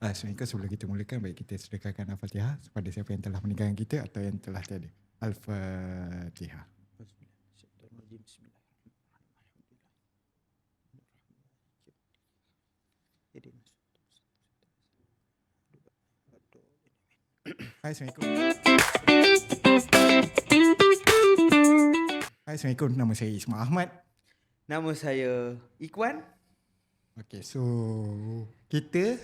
Assalamualaikum. Sebelum kita mulakan, baik kita sedekahkan Al-Fatihah kepada siapa yang telah meninggalkan kita atau yang telah tiada. Al-Fatihah. Hai, Assalamualaikum. Hai, Assalamualaikum. Nama saya Ismail Ahmad. Nama saya Ikhwan. Okay, so kita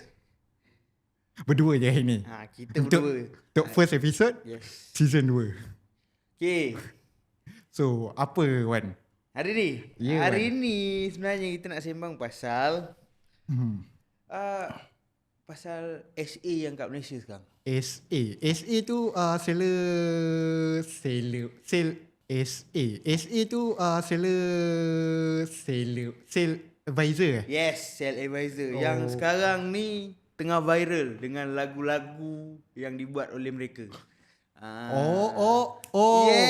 berdua je hari ni. Kita berdua. Untuk first episode, Yes. season 2. Okay. So, apa Wan? Hari ni? Ya, Hari ni sebenarnya kita nak sembang pasal pasal SA yang kat Malaysia sekarang. SA tu seller SA tu sale advisor. Yes, Sale Advisor yang sekarang ni tengah viral dengan lagu-lagu yang dibuat oleh mereka. Yes.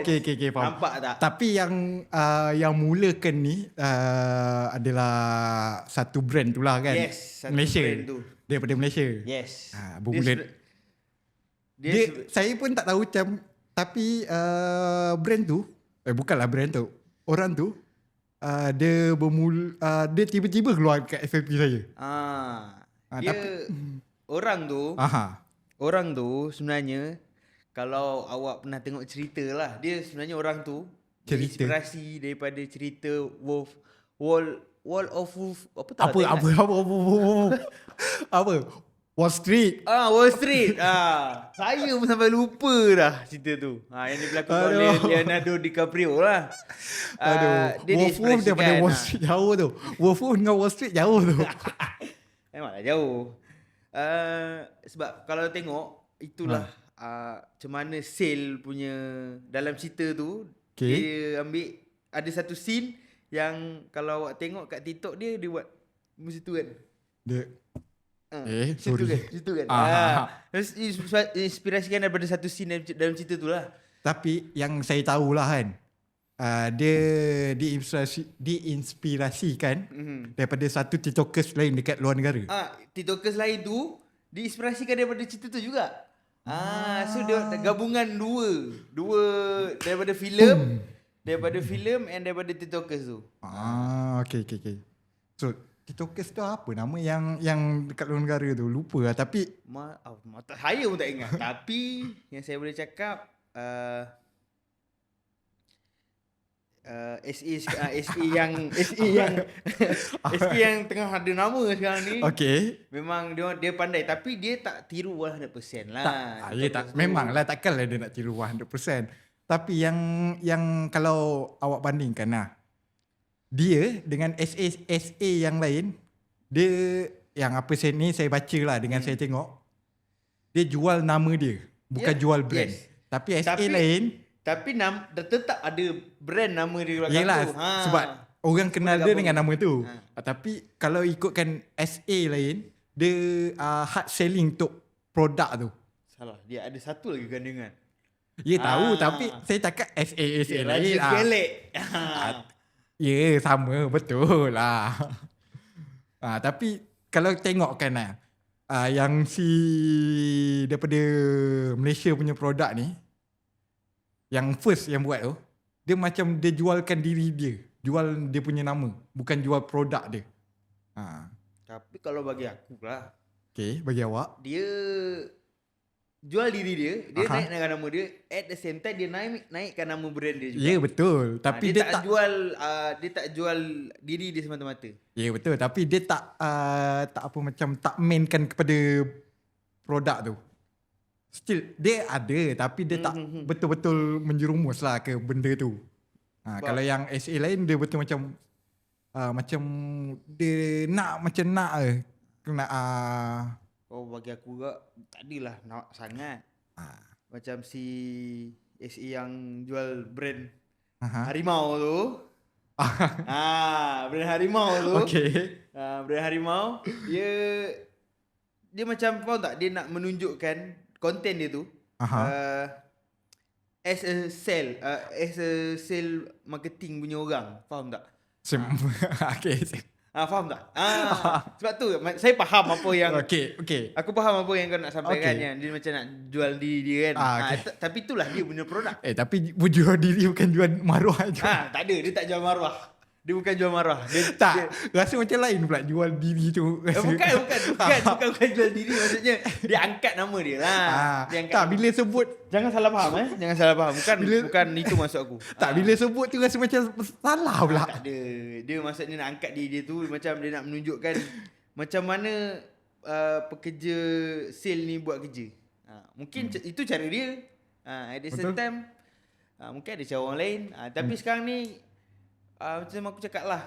Okay, faham. Nampak tak? Tapi yang mulakan ni adalah satu brand tu lah kan. Yes, satu Malaysia. brand tu. Daripada Malaysia. Yes. Bermula. Saya pun tak tahu macam, tapi brand tu, bukanlah brand tu, orang tu dia tiba-tiba keluar kat FFP saya. Orang tu sebenarnya, kalau awak pernah tengok cerita lah, dia sebenarnya orang tu inspirasi daripada cerita Wall of Wolf. Apa? Wall Street. Wall Street. Saya pun sampai lupa dah cerita tu. Yang dilakon oleh Leonardo DiCaprio lah. Dia Wolf daripada Wall Street jauh tu. Wolf dengan Wall Street jauh tu. Memanglah jauh. Sebab kalau tengok, itulah macam mana Sale punya dalam cerita tu. Dia ambil, ada satu scene yang kalau awak tengok kat TikTok dia buat macam tu kan. Situ kan. Inspirasikan daripada satu scene dalam cerita tu lah. Tapi yang saya tahulah kan, dia diinspirasikan daripada satu TikTokers lain dekat luar negara. TikTokers lain tu diinspirasikan daripada cerita tu juga. So dia gabungan dua daripada filem, and daripada TikTokers tu. Okay. So TikTokers tu apa nama yang dekat luar negara tu? Lupa lah, tapi saya pun tak ingat. Tapi yang saya boleh cakap, SE yang tengah ada nama sekarang ni. Okay. Memang dia pandai, tapi dia tak tiru 100% lah. Memanglah takkanlah dia nak tiru 100%. Tapi yang kalau awak bandingkan lah, dia dengan SA yang lain, dia yang apa saya baca lah dengan saya tengok, dia jual nama dia, bukan jual brand. Tapi SA lain, tapi tetap ada brand nama dia belakang. yelah, tu. sebab orang kenal dia dengan nama tu. Tapi kalau ikutkan SA lain, dia hard selling untuk produk tu. Salah, dia ada satu lagi gandingan. Tahu, tapi saya cakap SA lain. Sama, betul lah. Tapi kalau tengokkan lah, yang daripada Malaysia punya produk ni, yang first yang buat tu, dia macam dia jualkan diri dia, jual dia punya nama, bukan jual produk dia. Tapi kalau bagi aku lah, bagi awak, dia jual diri dia naikkan nama dia, at the same time dia naikkan nama brand dia juga. Ya, betul. Tapi dia tak jual diri dia semata-mata. Ya, betul. Tapi dia tak tak mainkan kepada produk tu. Still dia ada, tapi dia tak betul-betul menjerumus lah ke benda tu. Kalau yang SA lain, dia betul macam dia nak bagi aku juga tak adalah nak sangat. Macam si SA yang jual brand harimau tu. Brand harimau tu. Brand harimau, dia macam, faham tak, dia nak menunjukkan konten dia tu as a sale marketing punya orang, faham tak? Faham tak? Sebab tu saya faham apa yang Okay. aku faham apa yang kau nak sampaikan Okay. kan. Dia macam nak jual diri dia kan. Okay. Tapi itulah dia punya produk. Tapi jual diri bukan jual maruah je. Tak ada, dia tak jual maruah. Dia bukan jual maruah. Rasa macam lain pula jual diri tu. Bukan jual diri, maksudnya dia angkat nama dia lah. Dia angkat Tak, bila sebut Jangan salah faham Jangan salah faham. Bukan itu maksud aku. bila sebut tu rasa macam salah pula. Tak ada. Dia maksudnya nak angkat diri dia tu, macam dia nak menunjukkan macam mana pekerja sale ni buat kerja. Mungkin itu cara dia. At the same time mungkin ada cara orang lain. Tapi sekarang ni macam aku cakap lah,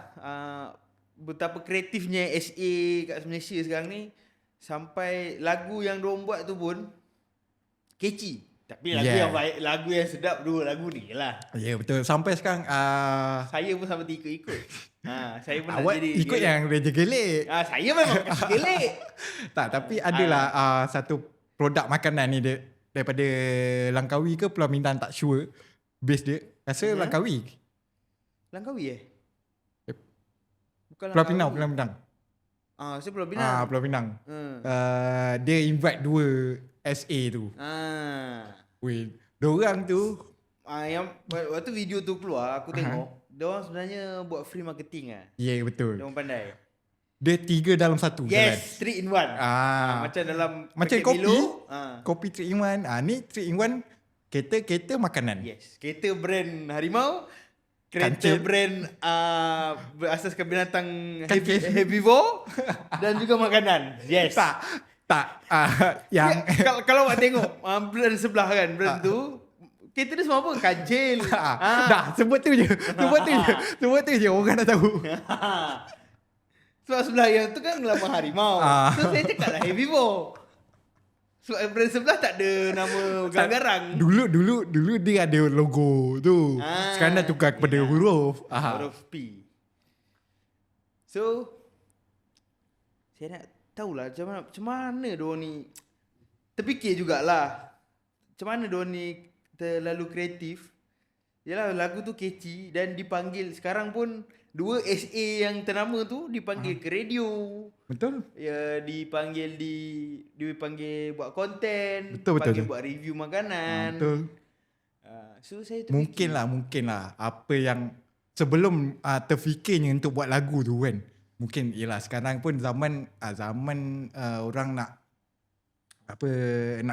betapa kreatifnya SA kat Malaysia sekarang ni, sampai lagu yang diorang buat tu pun catchy. Tapi lagu yang baik, lagu yang sedap, dua lagu ni lah. Ya, betul. Sampai sekarang saya pun sampai ikut. Saya pun awak nak jadi ikut yang Raja Gelik. saya memang kasih gelik. Tak, tapi adalah satu produk makanan ni daripada Langkawi ke Pulau Pinang, tak sure base dia. Rasa Langkawi. Langkawi Bukan Pulau Pinang. Saya Pulau Pinang. Pulau Pinang. Dia invite 2 SA tu. Weh, diorang tu Yang waktu video tu keluar, aku tengok diorang sebenarnya buat free marketing lah. Ya, betul. Diorang pandai. Dia 3 dalam 1 jalan. Yes, 3 in 1. Macam dalam macam paket kopi. Milo. Kopi 3 in 1. Ni 3 in 1 kereta makanan. Yes. Kereta brand harimau, kereta brand berasaskan binatang herbivore dan juga makanan. Yes. Tak. Yang kalau awak tengok brand sebelah kan, brand tu kereta dia semua apa? Kancil. Dah, sebut tu je. Sebut tu je orang dah tahu. Sebab sebelah yang tu kan lambang harimau. So saya cakap lah herbivore. Sebab brand sebelah tak ada nama garang-garang. Dulu dia ada logo tu. Sekarang dah tukar kepada huruf. Huruf P. So saya nak tahulah macam mana diorang ni terfikir jugalah. Macam mana diorang ni terlalu kreatif. Yalah, lagu tu catchy dan dipanggil sekarang pun 2 SA yang ternama tu dipanggil ke radio. Betul. Ya, dipanggil buat konten, Betul. buat review makanan. Betul. So saya terfikir Mungkin lah apa yang sebelum terfikirnya untuk buat lagu tu kan. Mungkin ialah sekarang pun zaman orang nak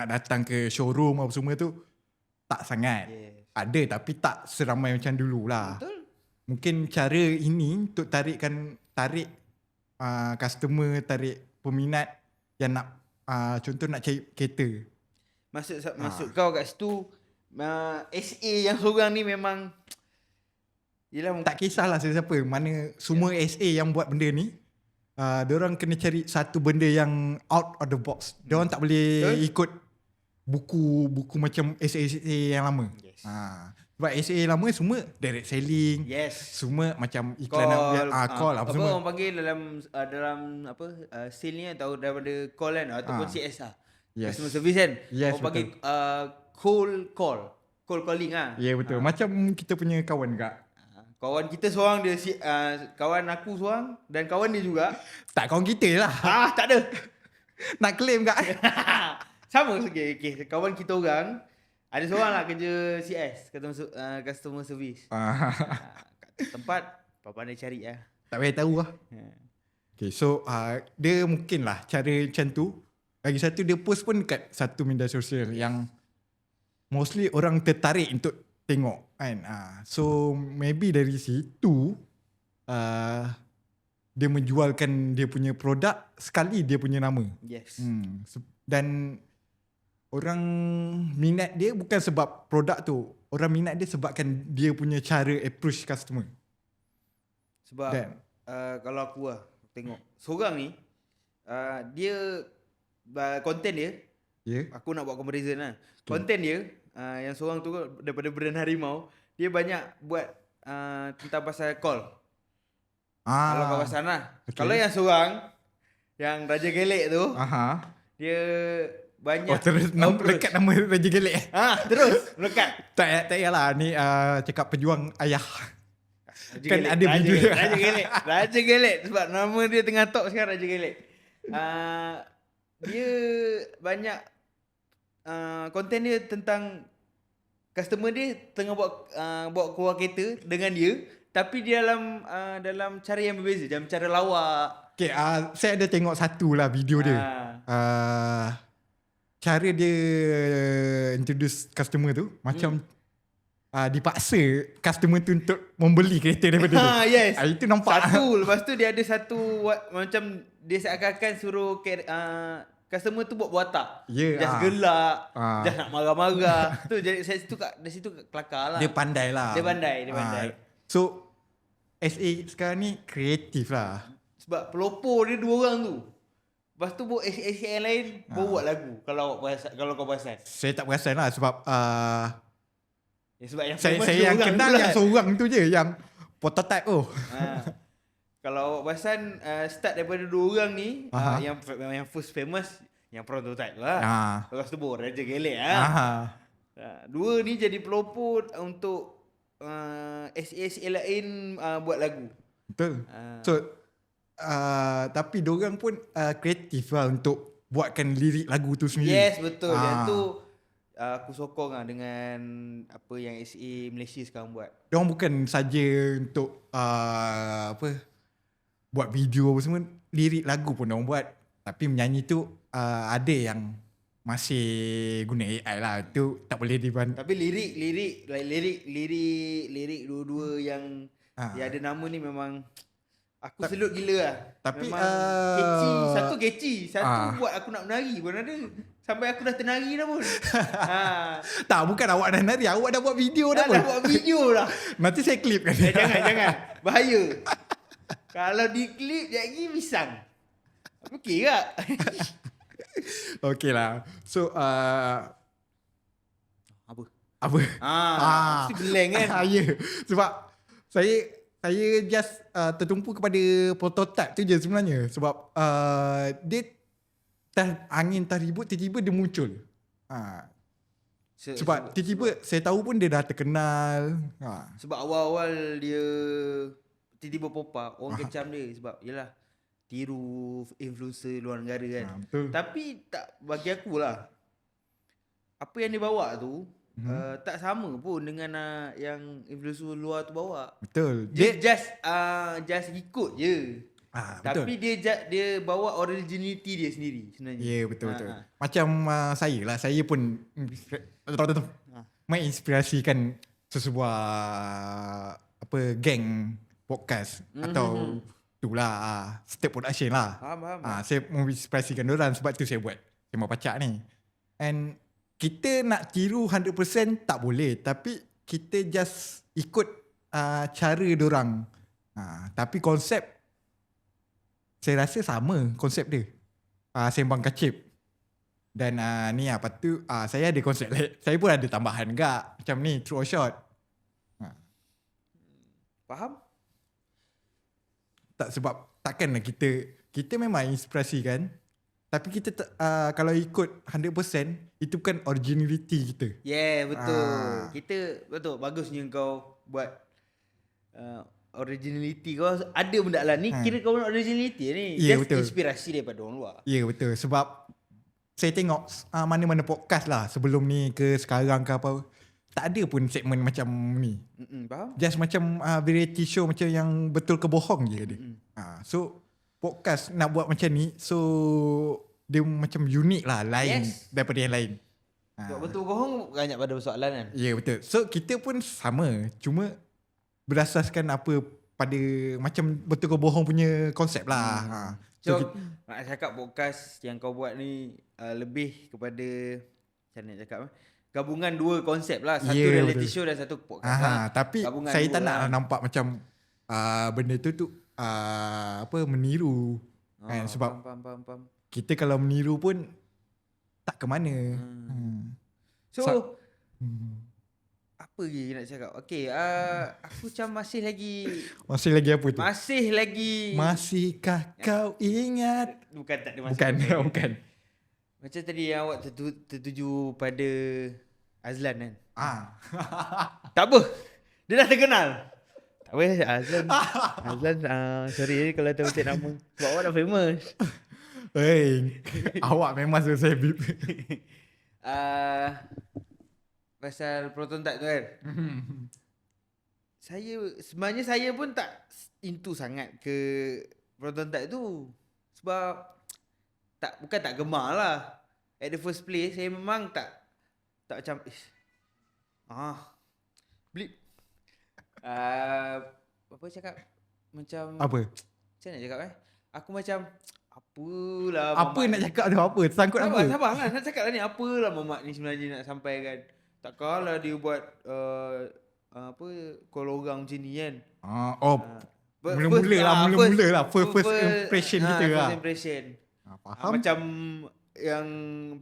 datang ke showroom apa semua tu tak sangat. Yes. Ada tapi tak seramai macam dulu lah. Betul. Mungkin cara ini untuk tarik customer, tarik peminat yang nak contoh nak cari kereta. Maksud kau kat situ SA yang seorang ni memang tak kisahlah siapa, mana semua SA yang buat benda ni, diorang kena cari satu benda yang out of the box. Diorang tak boleh ikut buku macam SA yang lama. Yes. Sebab SA lama semua direct selling. Yes. Semua macam iklan call apa semua. Orang panggil dalam sale ni atau daripada call kan ataupun CS lah. Yes. Customer service kan. Yes, Orang panggil cold calling lah. Ya, betul. Macam kita punya kawan kak. Kawan kita seorang dia kawan aku seorang dan kawan dia juga. Tak kawan kita lah. Tak ada. Nak claim kak. Sama okay. Kawan kita orang ada seorang lah kerja CS, customer service. Kat tempat pandai cari lah. Tak payah tahu lah. Okay, so dia mungkin lah cara macam tu. Lagi satu dia post pun kat satu media sosial yang mostly orang tertarik untuk tengok kan. So maybe dari situ dia menjualkan dia punya produk sekali dia punya nama. Yes. Dan orang minat dia bukan sebab produk tu. Orang minat dia sebabkan dia punya cara approach customer. Sebab kalau aku tengok seorang ni dia konten dia, aku nak buat comparison lah. Konten dia yang seorang tu daripada brand harimau, dia banyak buat tentang pasal call. Kalau kawasan lah. Kalau yang seorang yang Raja Gelek tu, dia banyak terus lekat nama Raja Gelek. Terus lekat. Tak yalah ni cakap pejuang ayah. Kan ada video dia. Raja Gelek sebab nama dia tengah top sekarang, Raja Gelek. Dia banyak konten dia tentang customer dia tengah buat keluar kereta dengan dia, tapi dia dalam cara yang berbeza, dalam cara lawak. Okay, saya ada tengok satu lah video dia. Cara dia introduce customer tu macam dipaksa customer tu untuk membeli kereta daripada dia. Yes. Itu nampak. Lepas tu dia ada satu macam dia seakan-akan suruh customer tu buat watak. Just gelak, just nak marah-marah. Tu jadi dari situ kelakar lah. Dia pandai lah. Dia pandai. So SA sekarang ni kreatif lah. Sebab pelopor dia 2 orang tu. Lepas tu buat SA yang lain buat lagu. Kalau kau perasan. Saya tak perasan lah sebab sebab yang saya yang kenal yang seorang tu je yang prototype tu. Kalau awak perasan start daripada 2 orang ni, yang first famous yang prototype lah. Lepas tu baru Raja Gelek dua ni jadi pelopor untuk SA lain buat lagu. Betul. So tapi diorang pun kreatif lah untuk buatkan lirik lagu tu sendiri. Yes, betul. Dan tu aku sokong lah dengan apa yang SA Malaysia sekarang buat. Diorang bukan saja untuk buat video apa semua, lirik lagu pun diorang buat. Tapi menyanyi tu ada yang masih guna AI lah. Tu tak boleh dibantu. Tapi lirik dua-dua yang ada nama ni memang aku salute gila lah. Tapi catchy. Satu buat aku nak menari pun ada. Sampai aku dah ternari dah pun. Tak, bukan awak dah nari, awak dah buat video dah pun. Dah buat video dah. Nanti saya klip kan. Jangan. Bahaya. Kalau di klip sekejap lagi pisang. Okey tak? Okey lah. So Apa? Mesti blank kan? Ya. Sebab saya just tertumpu kepada prototype tu je sebenarnya. Sebab dia angin tak ribut, tiba-tiba dia muncul. Sebab tiba-tiba saya tahu pun dia dah terkenal. Sebab awal-awal dia tiba-tiba pop up, orang kecam dia sebab yalah tiru influencer luar negara kan. Tapi tak, bagi aku lah, apa yang dia bawa tu tak sama pun dengan yang influencer luar tu bawa. Betul. Dia just ikut je. Tapi dia bawa originality dia sendiri sebenarnya. Ya, betul. Macam saya lah, saya pun menginspirasikan sesebuah geng podcast atau itulah step production lah. Faham. Saya menginspirasikan diorang, sebab tu saya buat Sembang Pacak ni. And kita nak tiru 100% tak boleh, tapi kita just ikut cara diorang. Tapi konsep saya rasa sama konsep dia. Sembang Kacip. Dan ni lepas tu saya ada konsep lain. Saya pun ada tambahan juga macam ni, true or short. Faham? Tak, sebab takkanlah kita memang inspirasi kan, tapi kita kalau ikut 100% itu bukan originality kita. Yeah, betul. Kita betul, bagusnya kau buat originality kau ada benda lah ni. Kira kau buat originality ni. Yeah, just betul. Inspirasi daripada orang luar. Ya, betul. Sebab saya tengok mana-mana podcast lah sebelum ni ke sekarang ke apa, tak ada pun segmen macam ni. Faham? Just macam variety show macam yang betul ke bohong je dia. So podcast nak buat macam ni, so dia macam unik lah, lain daripada yang lain. Betul bohong banyak pada persoalan kan. Ya, betul. So kita pun sama, cuma berasaskan apa pada macam betul ke bohong punya konsep lah. So nak cakap podcast yang kau buat ni lebih kepada macam nak cakap gabungan 2 konsep lah. Satu reality show dan satu podcast. Tapi gabungan saya tak nak nampak macam benda tu meniru. Kan? Sebab faham. kita kalau meniru pun tak ke mana. So apa lagi nak cakap? Okay, aku macam masih lagi apa tu? Masihkah kau ingat? Bukan, tak ada masa. Bukan. Macam tadi yang awak tertuju pada Azlan kan? Ah. Tak apa. Dia dah terkenal. Apa Azlan? Azlan sorry kalau terbetik nama. Sebab awak dah famous. Hei, awak memang selesai bip. Pasal proton type tu kan. Sebenarnya saya pun tak into sangat ke proton type tu. Sebab bukan tak gemar lah. At the first place saya memang tak macam blip. Apa cakap? Macam Apa? macam nak cakap Aku macam apalah Apa nak cakap tu? Apa? Sangkut apa? Sabar lah nak cakap lah ni. Apalah Mamat ni sebenarnya nak sampaikan. Takkanlah dia buat call orang macam ni kan. Mula-mula lah. First impression kita lah. First impression. Faham? Macam yang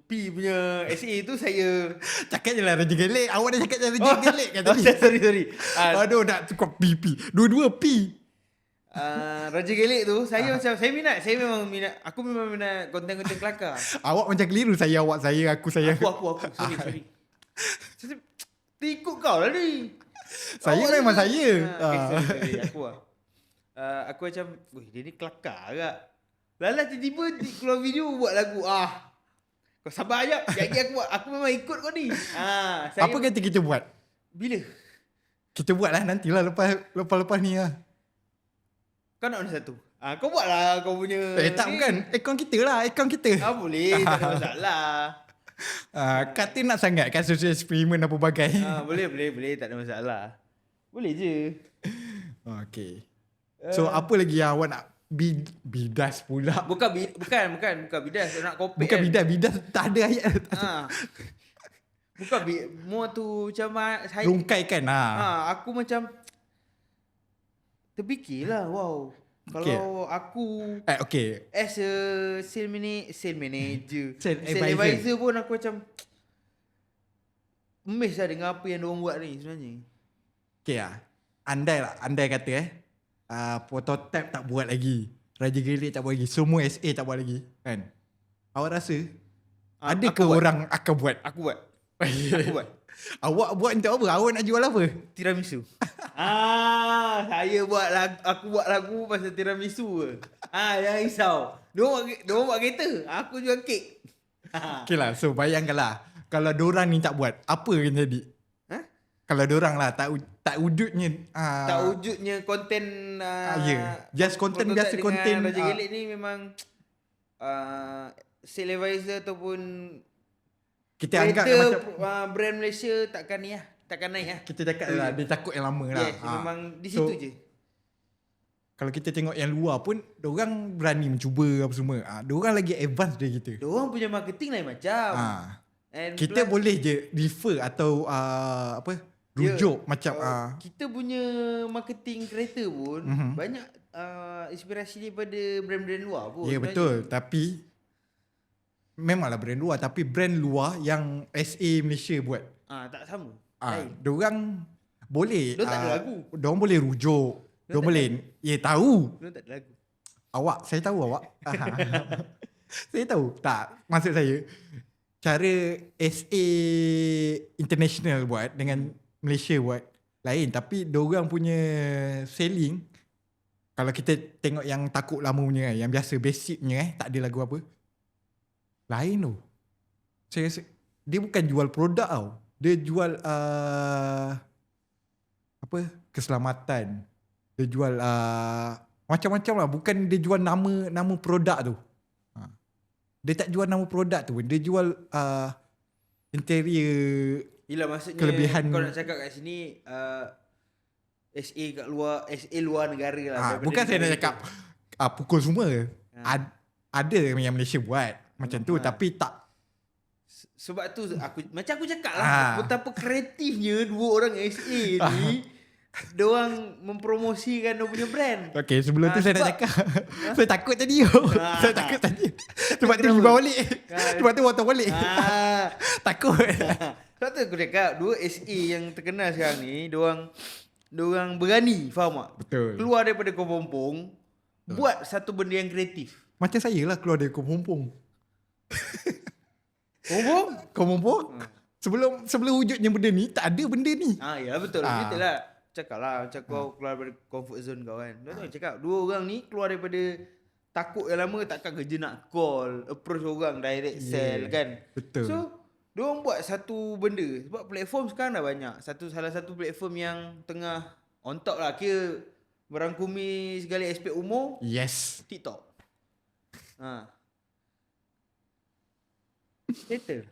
P punya SA tu saya cakap je lah Raja Gelik. Awak dah cakap je Raja Gelik kan tadi. Sorry. Aduh, nak cukup P. Dua-dua P. Raja Gelik tu saya macam saya memang minat. Aku memang minat konten-konten kelakar. Awak macam keliru. Aku. Sorry. Ikut kau lah ni. Saya memang saya. Sorry, aku macam, dia ni kelakar agak. Lala tiba-tiba keluar video buat lagu. Kau sabar je. Jadi aku memang ikut kau ni. Apa kata kita buat? Bila? Kita buat lah nantilah lepas ni lah. Kau nak mana satu? Kau buat lah kau punya. Tak bukan. Akaun kita lah. Boleh. Tak ada masalah. Kata nak sangat kan social eksperimen apa bagai. Boleh. Tak ada masalah. Boleh je. Okay. So apa lagi yang awak nak bidas pula? Bukan bidas. Nak kopek bukan kan? bidas. Tak ada ayat. Bukan more tu macam saya rungkaikan lah. Aku macam terfikirlah, wow. Kalau aku as a sales manager, sales advisor pun aku macam amazed lah dengan apa yang diorang buat ni sebenarnya. Andai kata prototype tak buat lagi, Raja Gelik tak buat lagi, semua SA tak buat lagi kan, awak rasa ada ke orang akan buat? Aku buat. Awak buat untuk apa? Awak nak jual apa? Tiramisu. Aku buat lagu pasal tiramisu ke. Jangan risau. Diorang buat kereta, aku jual kek. Okay lah, so bayangkanlah kalau diorang ni tak buat, apa yang jadi? Kalau diorang lah tak wujudnya tak wujudnya konten just konten biasa, konten Raja Gelik ni memang sales advisor ataupun kita anggap macam brand Malaysia takkan naik lah. Kita cakap lah dia takut yang lama lah. Memang di situ je. Kalau kita tengok yang luar pun, diorang berani mencuba apa semua. Diorang lagi advance dari kita. Diorang punya marketing lain macam. Kita boleh je refer atau rujuk macam kita punya marketing kereta pun banyak inspirasi daripada brand-brand luar pun. Ya betul, tapi memanglah brand luar, tapi brand luar yang SA Malaysia buat. Tak sama. Diorang boleh. Diorang tak ada lagu. Diorang boleh rujuk. Diorang boleh. Tahu. Diorang tak ada lagu. Saya tahu awak. Saya tahu. Tak, maksud saya cara SA international buat dengan Malaysia buat lain, tapi diorang punya selling, kalau kita tengok yang takut lama punya, yang biasa basicnya tak ada lagu apa, lain tu. Saya rasa dia bukan jual produk tau. Dia jual keselamatan. Dia jual macam-macam lah. Bukan dia jual nama produk tu. Dia tak jual nama produk tu. Dia jual interior. Yelah, maksudnya kelebihan. Kau nak cakap kat sini SA kat luar, SA luar negara lah. Bukan saya nak cakap pukul semua. Ada yang Malaysia buat macam tu, tapi tak. Sebab tu aku cakap lah, betapa kreatifnya dua orang SA ni. Diorang mempromosikan dia punya brand. Okay, sebelum tu saya nak cakap saya takut tadi. Saya takut tadi. Sebab tu pergi balik. Sebab tu waktu balik. Takut. Sebab tu aku cakap dua SA yang terkenal sekarang ni, diorang berani, faham tak? Betul. Keluar daripada Kuala buat satu benda yang kreatif. Macam saya lah keluar dari Kuala Lumpur. Kuala Lumpur? Sebelum wujudnya benda ni, tak ada benda ni. Ya betul. Betul lah. cakap lah macam kau keluar daripada comfort zone kau kan. Dia cakap dua orang ni keluar daripada takut yang lama, takkan kerja nak call, approach orang direct sell kan. Betul. So diorang buat satu benda sebab platform sekarang dah banyak. Salah satu platform yang tengah on top lah, kira merangkumi segala aspek umur. Yes. TikTok. Settle.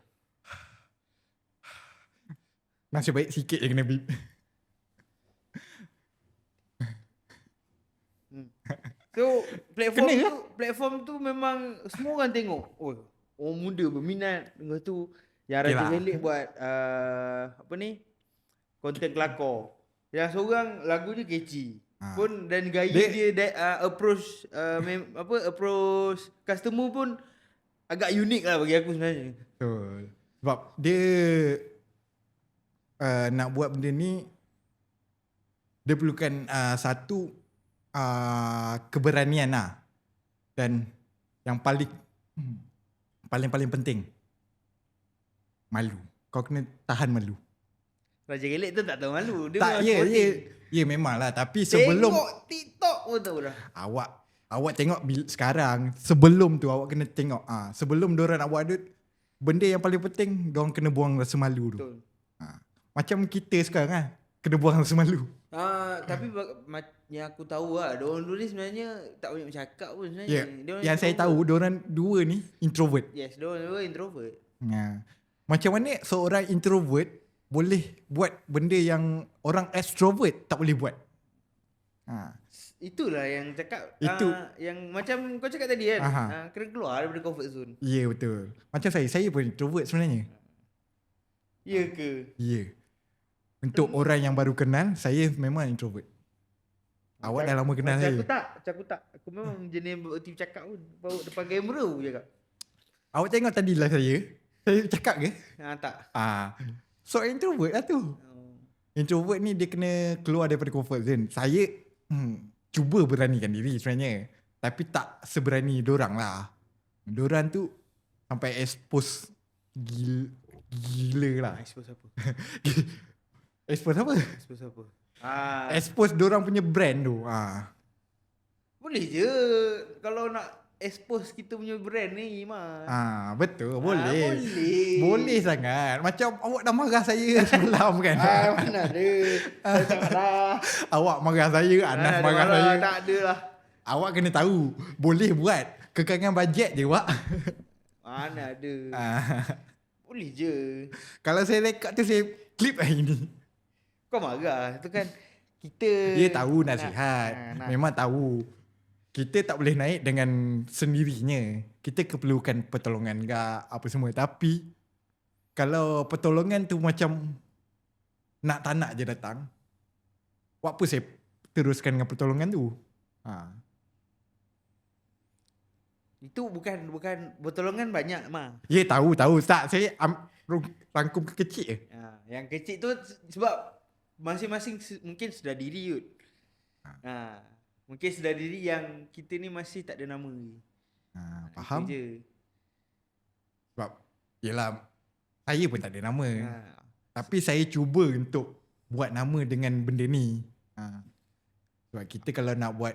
Nasib baik sikit je kena beep. So platform tu memang semua orang tengok. Oh, orang muda berminat dengan tu. Yang Raja Gelik buat apa ni? Content kelakar. Yang seorang lagu dia catchy. Pun dan gaya dia approach approach customer pun agak unik lah bagi aku sebenarnya. Betul. Sebab dia nak buat benda ni, dia perlukan satu keberanian lah. Dan yang paling penting, malu. Kau kena tahan malu. Raja Gelik tu tak tahu malu. Dia Tak, ya memang lah. Tapi sebelum tengok TikTok pun tahu dah. Awak tengok sekarang, sebelum tu awak kena tengok. Sebelum diorang nak buat benda yang paling penting, diorang kena buang rasa malu tu. Betul. Macam kita sekarang lah, kena buang rasa malu. Tapi yang aku tahu lah, diorang dulu ni sebenarnya tak banyak bercakap pun sebenarnya. Yeah. Yang saya tahu, diorang dua ni introvert. Yes, diorang dua introvert. Macam mana seorang introvert boleh buat benda yang orang extrovert tak boleh buat? Itulah yang cakap yang macam kau cakap tadi kan. Kena keluar daripada comfort zone. Ya, betul. Macam saya pun introvert sebenarnya. Ya ke? Ya. Untuk orang yang baru kenal, saya memang introvert. Awak dah lama kenal saya. Aku tak. Aku memang jenis berhenti bercakap pun. Bawa depan kamera pun cakap. Awak tengok tadi lah saya cakap ke? Tak. So introvert lah tu. Introvert ni dia kena keluar daripada comfort zone. Saya cuba beranikan diri sebenarnya. Tapi tak seberani dorang lah. Dorang tu sampai expose gila lah. Expose apa? Expose apa? Expose apa? Expose dorang punya brand tu. Boleh je kalau nak expose kita punya brand ni Mas. Betul, boleh. Boleh Sangat. Macam awak dah marah saya semalam kan. Mana ada. Saya tak marah. Awak marah saya, Anas marah saya. Tak ada lah. Awak kena tahu, boleh buat. Kekangan bajet je awak. Mana ada. Boleh je. Kalau saya rekod tu saya klip hari ni. Kau marah. Itu kan kita. Dia tahu nasihat. Memang tahu. Kita tak boleh naik dengan sendirinya. Kita keperlukan pertolongan ke apa semua. Tapi kalau pertolongan tu macam nak tak nak je datang, buat apa saya teruskan dengan pertolongan tu? Itu bukan pertolongan banyak mah. Ya, tahu. Tak, saya rangkum kecil je. Yang kecil tu sebab masing-masing mungkin sedar diri kot. Mungkin sedar diri yang kita ni masih tak ada nama. Faham? Itu je. Sebab yelah, saya pun tak ada nama. Tapi saya cuba untuk buat nama dengan benda ni. Sebab kita kalau nak buat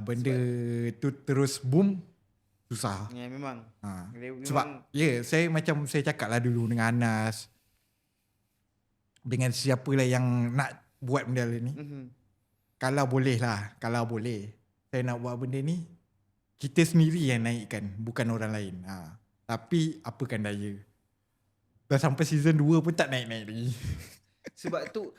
benda tu terus boom, susah. Ya memang. Sebab saya macam saya cakap lah dulu dengan Anas, dengan siapa lah yang nak buat benda ni. Kalau boleh, saya nak buat benda ni, kita sendiri yang naikkan, bukan orang lain. Tapi apakan daya, dah sampai season 2 pun tak naik-naik lagi. Sebab tu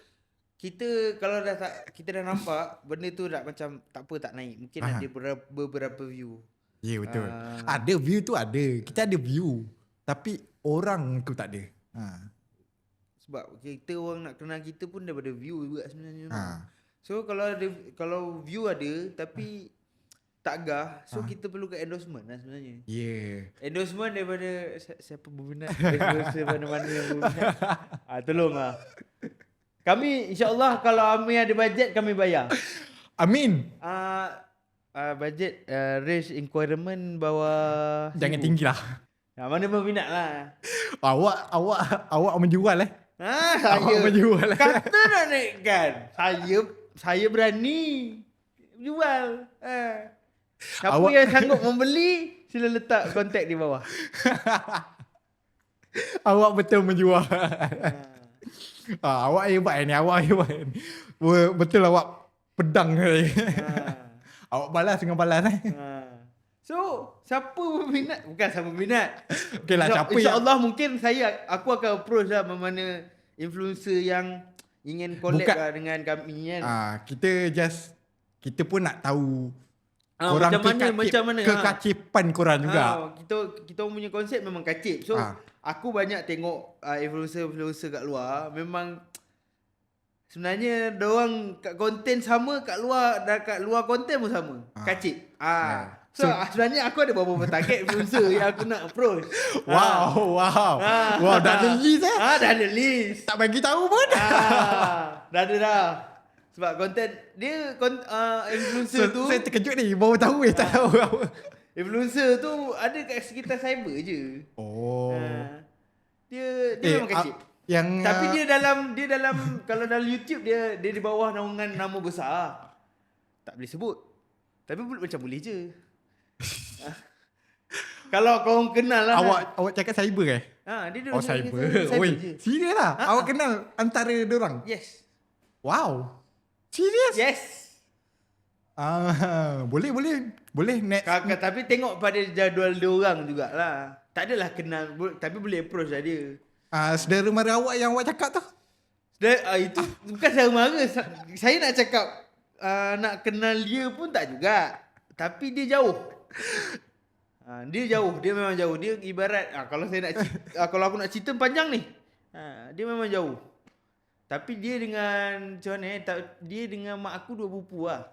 kita kalau kita dah nampak benda tu dah macam tak apa, tak naik. Mungkin ada beberapa view. Ya, betul. Ada view tu ada. Kita ada view. Tapi orang tu tak ada. Sebab kita orang nak kenal kita pun daripada view juga sebenarnya. So kalau view ada tapi tak gah, so kita perlukan endorsement lah sebenarnya. Endorsement daripada siapa berminat, endorse mana-mana yang berminat. Tolonglah. Kami insya-Allah kalau Amir ada bajet kami bayar. Amin. Bajet range requirement bawah jangan tinggi lah. mana berminat lah. Awak menjual Saya menjual. kata nak naikkan. Saya berani jual. Siapa Awak- yang sanggup membeli, sila letak kontak di bawah. Awak betul menjual. Awak hebat ni, awak hebat ni. Betul awak pedang ni. Awak balas dengan balas So, siapa berminat? Bukan siapa berminat. Okey lah, siapa yang InsyaAllah mungkin aku akan approach lah mana influencer yang ingin collab Bukan- lah dengan kami kan. kita pun nak tahu macam mana kekacipan korang juga. Kita punya konsep memang kacip. So aku banyak tengok influencer kat luar, memang sebenarnya diorang kat konten sama, kat luar konten pun sama. Kacip. So, sebenarnya aku ada beberapa target influencer yang aku nak approach. Wow, dah ada list Dah ada list. Tak bagi tahu pun. Dah ada dah. Sebab konten dia influencer tu Saya terkejut ni, baru tahu tak tahu apa. influencer tu ada kat sekitar cyber je. Dia memang kecil. Tapi dia dalam kalau dalam YouTube dia di bawah naungan nama besar. Tak boleh sebut. Tapi macam boleh je. Kalau kau kenal lah. Awak cakap cyber dia cyber. Oi, Serius lah? Awak kenal antara diorang? Yes. Wow. Serius? Yes. Boleh next. Tapi tengok pada jadual diorang jugalah. Tak adalah kenal, tapi boleh approach lah dia. Saudara mara awak yang awak cakap tu? Itu bukan saudara mara. Saya nak cakap nak kenal dia pun tak juga. Tapi dia jauh. Dia memang jauh. Dia ibarat kalau saya nak kalau aku nak cerita panjang ni. Dia memang jauh. Tapi dia dengan macam mana dia dengan mak aku dua pupu lah.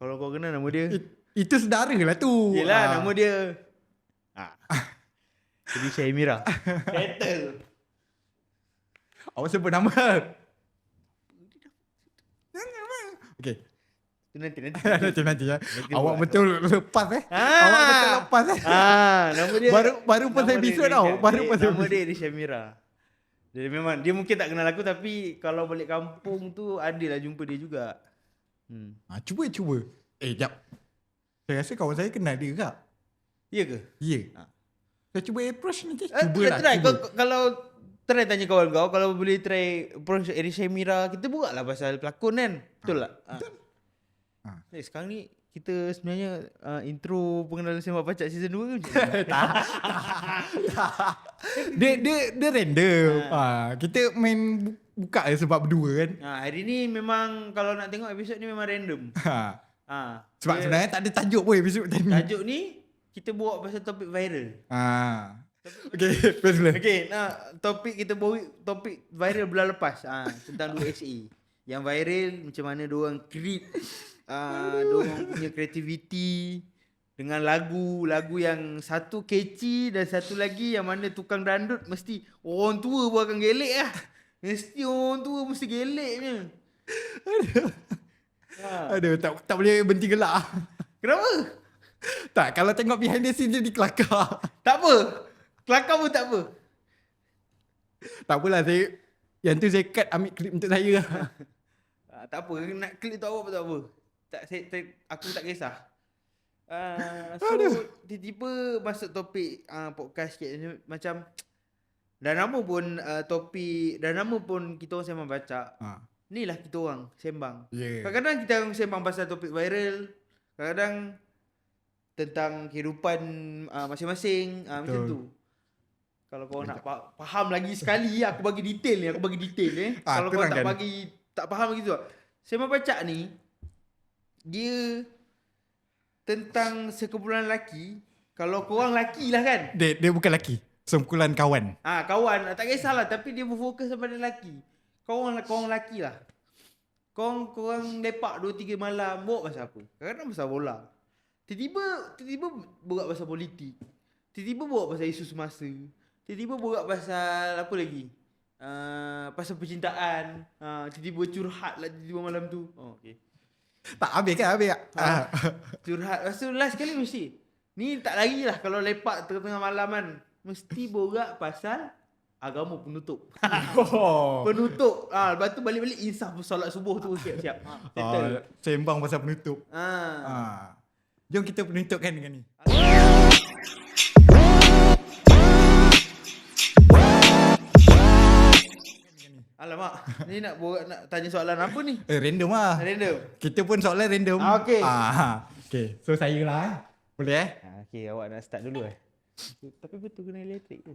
Kalau kau kenal nama dia. Itu saudara lah tu. Yelah nama dia. Jadi Syaimira. Settle. Awak sebut nama. Okay. Nanti ya. Awak betul lepas Awak betul lepas nama dia baru pasal episod tau. Nama dia Syaimira. Dia memang dia mungkin tak kenal aku, tapi kalau balik kampung tu adalah jumpa dia juga. Cuba. Jap. Saya rasa kawan saya kenal dia juga. Ya ke? Ya. Saya cuba approach nanti. Cubalah. Kalau try tanya kawan kau, kalau boleh try approach Syaimira, kita buat lah pasal pelakon kan. Betul tak? Betul. Sekarang ni kita sebenarnya intro pengenalan Semak Pacak season 2 ke? Tak. Dia random. Kita main buka sebab berdua kan. Hari ni memang kalau nak tengok episod ni memang random. Sebab sebenarnya tak ada tajuk pun episod tadi. Tajuk ni kita buat pasal topik viral. Okay, first Okay, topik kita bawa topik viral bulan lepas tentang 2SA. Yang viral macam mana diorang create diorang punya kreativiti dengan lagu yang satu catchy dan satu lagi yang mana tukang dandut mesti orang tua pun akan gelek lah. Mesti orang tua mesti gelek punya. Aduh, tak boleh berhenti gelak. Kenapa? Tak, kalau tengok behind the scene jadi kelakar. Tak apa. Kelakar pun tak apa. Tak apalah, yang tu saya cut ambil klip untuk saya lah. Tak apa, nak klip tu awak pun tak apa. Aku tak kisah. So tiba-tiba masuk topik podcast sikit macam dah nama pun topik, dah nama pun kita orang sembang baca. Ni lah kita orang sembang. Kadang-kadang kita orang sembang pasal topik viral, kadang-kadang tentang kehidupan masing-masing, macam tu. Kalau kau nak faham lagi sekali, aku bagi detail ni, kalau kau tak faham lagi tu. Sembang baca ni dia tentang sekumpulan lelaki. Kalau korang lelaki lah kan. Dia bukan lelaki, sekumpulan kawan. Kawan, tak kisahlah, tapi dia berfokus pada lelaki. Korang lelaki lah. Korang lepak 2-3 malam, buat pasal apa? Kadang-kadang pasal bola. Tiba-tiba buat pasal politik. Tiba-tiba buat pasal isu semasa. Tiba-tiba buat pasal apa lagi? Pasal percintaan. Tiba-tiba curhat lah tiba-tiba malam tu. Okay. Tak habis kan? Curhat. Lepas tu last kali mesti. Ni tak lagi lah kalau lepak tengah-tengah malam kan. Mesti borak pasal agama penutup. Oh. Penutup. Lepas tu balik-balik insaf solat subuh tu siap-siap. Settle. Sembang pasal penutup. Ah. Jom kita penutupkan dengan ni. Alamak, ni nak tanya soalan apa ni? Random lah. Random. Kita pun soalan random. Okey. Okay. So saya lah. Boleh Okey, awak nak start dulu Tapi betul kena elektrik ke?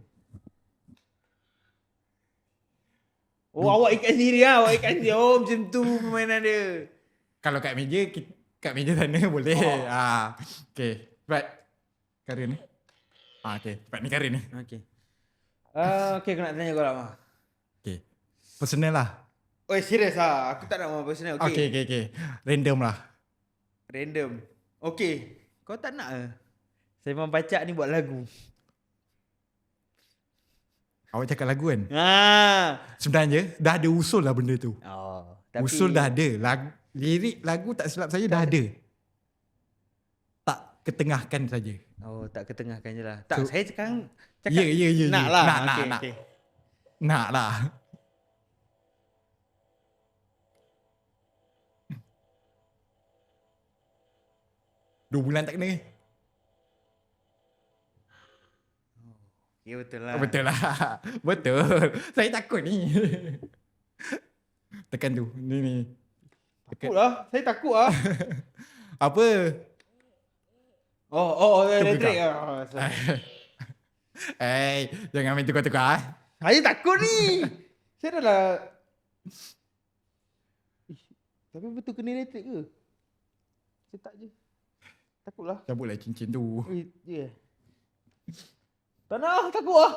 Oh, awak ikat sendiri lah. Awak ikat sendiri. Oh, macam tu permainan dia. Kalau kat meja sana boleh. Okay. Cepat. Kara ni. Okay. Cepat ni kara ni. Okey. Okey, aku nak tanya kau lah, Mah. Okay. Personal lah. Oh, serius lah. Aku tak nak mahu personal. Okey. Okay. Random lah. Random. Okey. Kau tak nak ke? Sembang Pacak ni buat lagu. Awak cakap lagu kan? Sebenarnya dah ada usul lah benda tu. Tapi Usul dah ada. Lirik lagu tak silap saya dah ada. Tak ketengahkan saja. Tak ketengahkan je lah. Tak, saya sekarang cakap Ya. nak lah. Nak. Okay. Nak lah. Dua bulan tak kena. Ya, betul lah. Betul lah. Betul. Saya takut ni. Tekan tu. Ni. Takut lah. Saya takut lah. Apa? Elektrik. Jangan main tukar-tukar. Saya takut ni. Saya dah lah. Tapi betul kena elektrik ke? Saya tak je. Takutlah. Cabutlah cincin tu. Ya. Tak nak, takut lah.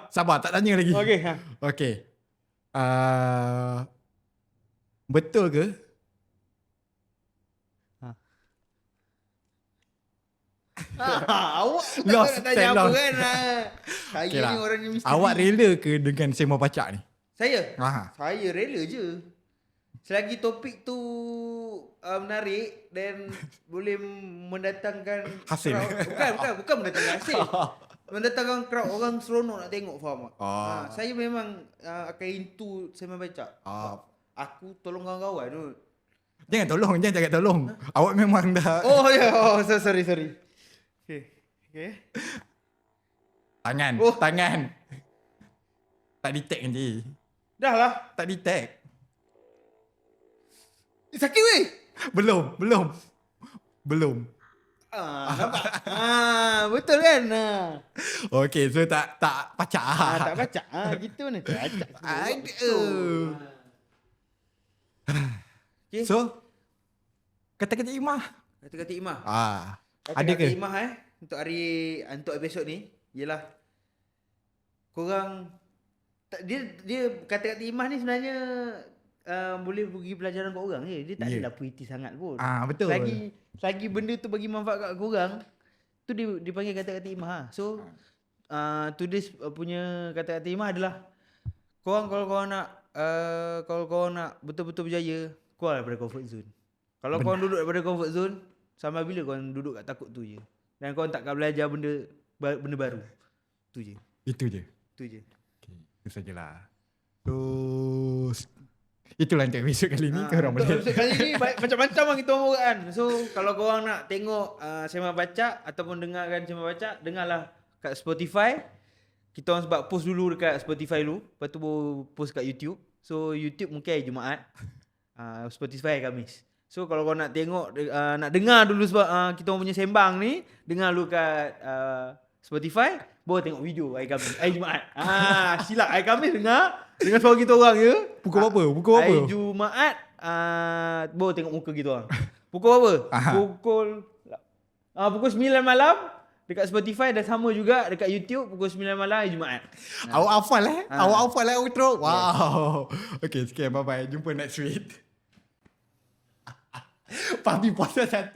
Sabar, tak tanya lagi. Okey. Betul ke? Awak Lost, tak tanya apa lost. kan? Saya Okay ni lah. orang ni misteri. Awak rela ke dengan Sembang Pacak ni? Saya? Aha. Saya rela je. Selagi topik tu menarik dan boleh mendatangkan Hasil. crowd. Bukan mendatangkan hasil. Mendatangkan crowd, orang seronok nak tengok, faham tak? Saya memang akan into Sembang Pacak. Aku tolong kawan-kawan tu. Jangan cakap tolong. Awak memang dah. Sorry. Okay. Tangan. Tak detect nanti. Dah lah. Tak detect. Sakit weh. Belum. Nampak? Betul kan? Okey, so tak pacak. Tak pacak. Gitu mana pacak. Okay. So, kata-kata Imah. Kata-kata Imah. Ada ke? Imah untuk episod ni ialah korang dia kata-kata Imah ni sebenarnya boleh bagi pelajaran kat orang je. Dia tak adalah puitis sangat pun. Betul. Selagi benda tu bagi manfaat kat korang, tu dipanggil kata-kata Imah. So today's punya kata-kata Imah adalah korang kalau korang nak betul-betul berjaya, keluar daripada comfort zone. Kalau korang duduk daripada comfort zone, sampai bila korang duduk kat takut tu je. Dan korang takkan belajar benda baru. Tu je. Itu je. Okay, itu sajalah. So, itulah untuk episod kali ni. Korang boleh. Episod kali ni macam-macam lah kita orang kan. So, kalau korang nak tengok Sembang Pacak ataupun dengarkan Sembang Pacak, dengarlah kat Spotify. Kita orang sebab post dulu dekat Spotify dulu, lepas tu baru post kat YouTube. So, YouTube mungkin hari Jumaat. Spotify hari Khamis. So kalau kau nak tengok, nak dengar dulu sebab kita orang punya sembang ni, dengar dulu kat Spotify, baru tengok video hari Khamis, hari Jumaat. Silap hari Khamis dengar suara kita orang je. Pukul berapa? Hari Jumaat baru tengok muka kita orang. Pukul berapa? Pukul 9 malam dekat Spotify, dan sama juga dekat YouTube pukul 9 malam hari Jumaat. Awak hafal outro. Wow. Okay, sekian, bye-bye. Jumpa next week. Papi puasa 1.